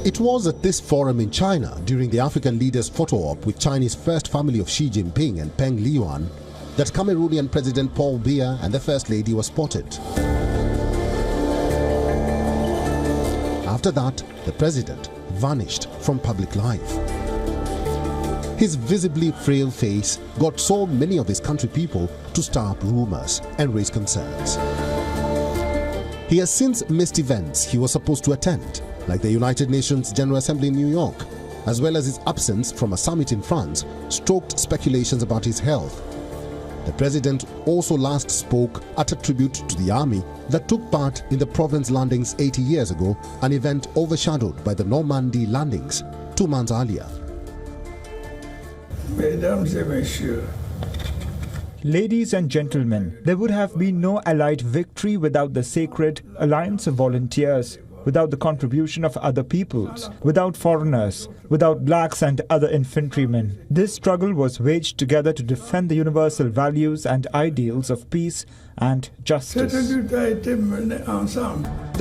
It was at this forum in China during the African leaders photo op with Chinese first family of Xi Jinping and Peng Liyuan that Cameroonian President Paul Biya and the First Lady were spotted. After that, the president vanished from public life. His visibly frail face got so many of his country people to stir up rumors and raise concerns. He has since missed events he was supposed to attend, like the United Nations General Assembly in New York, as well as his absence from a summit in France, stoked speculations about his health. The president also last spoke at a tribute to the army that took part in the province landings 80 years ago, an event overshadowed by the Normandy landings 2 months earlier. Mesdames et messieurs, ladies and gentlemen, there would have been no Allied victory without the sacred alliance of volunteers, without the contribution of other peoples, without foreigners, without blacks and other infantrymen. This struggle was waged together to defend the universal values and ideals of peace and justice. The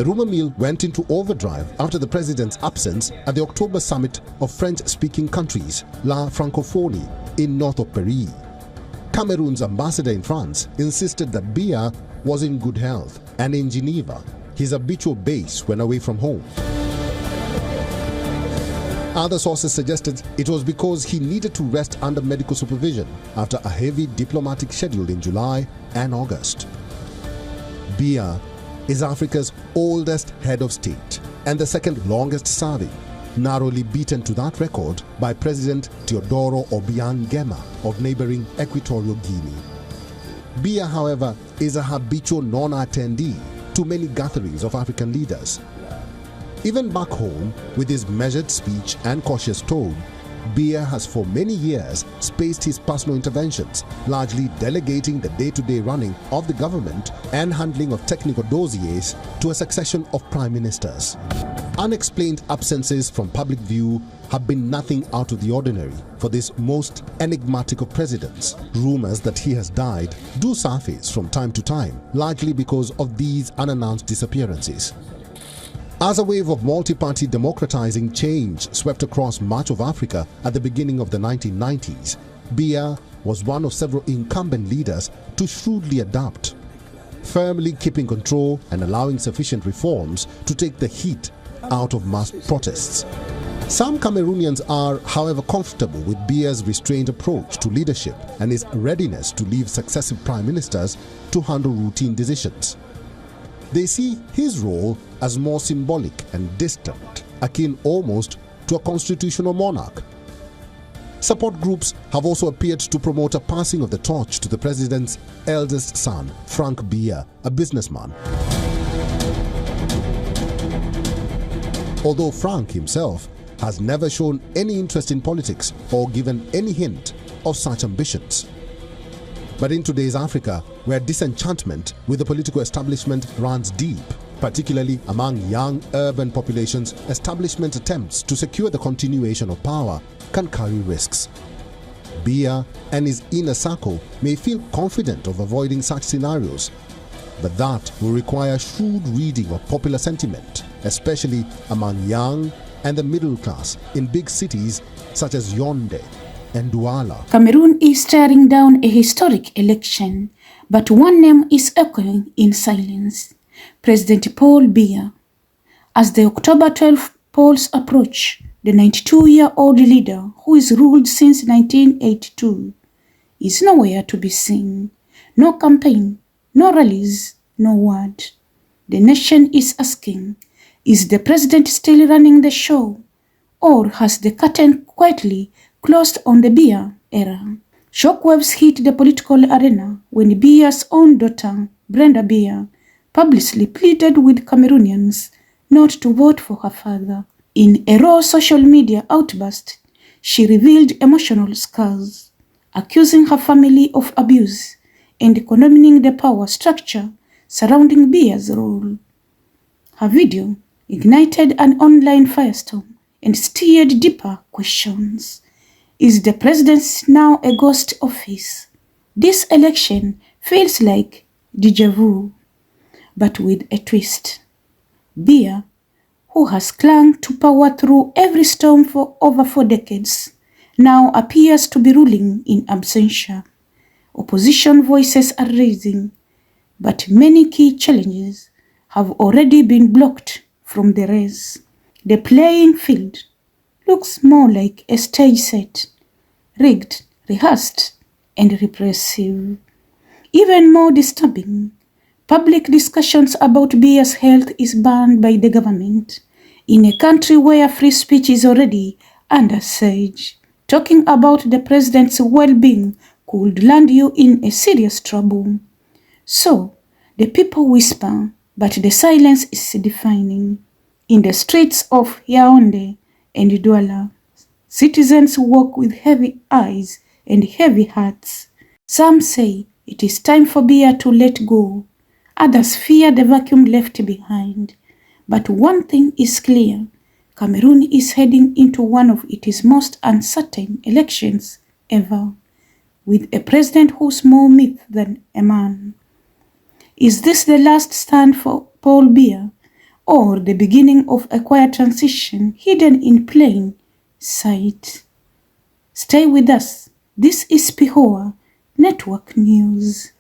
rumor mill went into overdrive after the president's absence at the October summit of French-speaking countries, La Francophonie, in north of Paris. Cameroon's ambassador in France insisted that Biya was in good health, and in Geneva, his habitual base when away from home. Other sources suggested it was because he needed to rest under medical supervision after a heavy diplomatic schedule in July and August. Biya is Africa's oldest head of state and the second longest serving, narrowly beaten to that record by President Teodoro Obiang Nguema of neighboring Equatorial Guinea. Biya, however, is a habitual non-attendee to many gatherings of African leaders. Even back home, with his measured speech and cautious tone, Biya has for many years spaced his personal interventions, largely delegating the day-to-day running of the government and handling of technical dossiers to a succession of prime ministers. Unexplained absences from public view have been nothing out of the ordinary for this most enigmatic of presidents. Rumors that he has died do surface from time to time, largely because of these unannounced disappearances. As a wave of multi-party democratizing change swept across much of Africa at the beginning of the 1990s, Biya was one of several incumbent leaders to shrewdly adapt, firmly keeping control and allowing sufficient reforms to take the heat out of mass protests. Some Cameroonians are, however, comfortable with Biya's restrained approach to leadership and his readiness to leave successive prime ministers to handle routine decisions. They see his role as more symbolic and distant, akin almost to a constitutional monarch. Support groups have also appeared to promote a passing of the torch to the president's eldest son, Frank Biya, a businessman. Although Frank himself has never shown any interest in politics or given any hint of such ambitions. But in today's Africa, where disenchantment with the political establishment runs deep, particularly among young urban populations, establishment attempts to secure the continuation of power can carry risks. Biya and his inner circle may feel confident of avoiding such scenarios, but that will require shrewd reading of popular sentiment, especially among young and the middle class in big cities such as Yaoundé and Douala. Cameroon is staring down a historic election, but one name is echoing in silence: President Paul Biya. As the October 12 polls approach, the 92-year-old leader, who has ruled since 1982, is nowhere to be seen. No campaign, no rallies, no word. The nation is asking, is the president still running the show, or has the curtain quietly closed on the Biya era? Shockwaves hit the political arena when Biya's own daughter, Brenda Biya, publicly pleaded with Cameroonians not to vote for her father. In a raw social media outburst, she revealed emotional scars, accusing her family of abuse and condemning the power structure surrounding Biya's rule. Her video ignited an online firestorm and stirred deeper questions. Is the president now a ghost office? This election feels like déjà vu, but with a twist. Biya, who has clung to power through every storm for over 4 decades, now appears to be ruling in absentia. Opposition voices are raising, but many key challenges have already been blocked from the race. The playing field looks more like a stage set, rigged, rehearsed, and repressive. Even more disturbing, public discussions about Biya's health is banned by the government in a country where free speech is already under siege. Talking about the president's well-being could land you in a serious trouble. So, the people whisper, but the silence is deafening. In the streets of Yaoundé and Douala, citizens walk with heavy eyes and heavy hearts. Some say it is time for Biya to let go. Others fear the vacuum left behind. But one thing is clear. Cameroon is heading into one of its most uncertain elections ever, with a president who's more myth than a man. Is this the last stand for Paul Biya, or the beginning of a quiet transition hidden in plain sight? Stay with us. This is Pihoa Network News.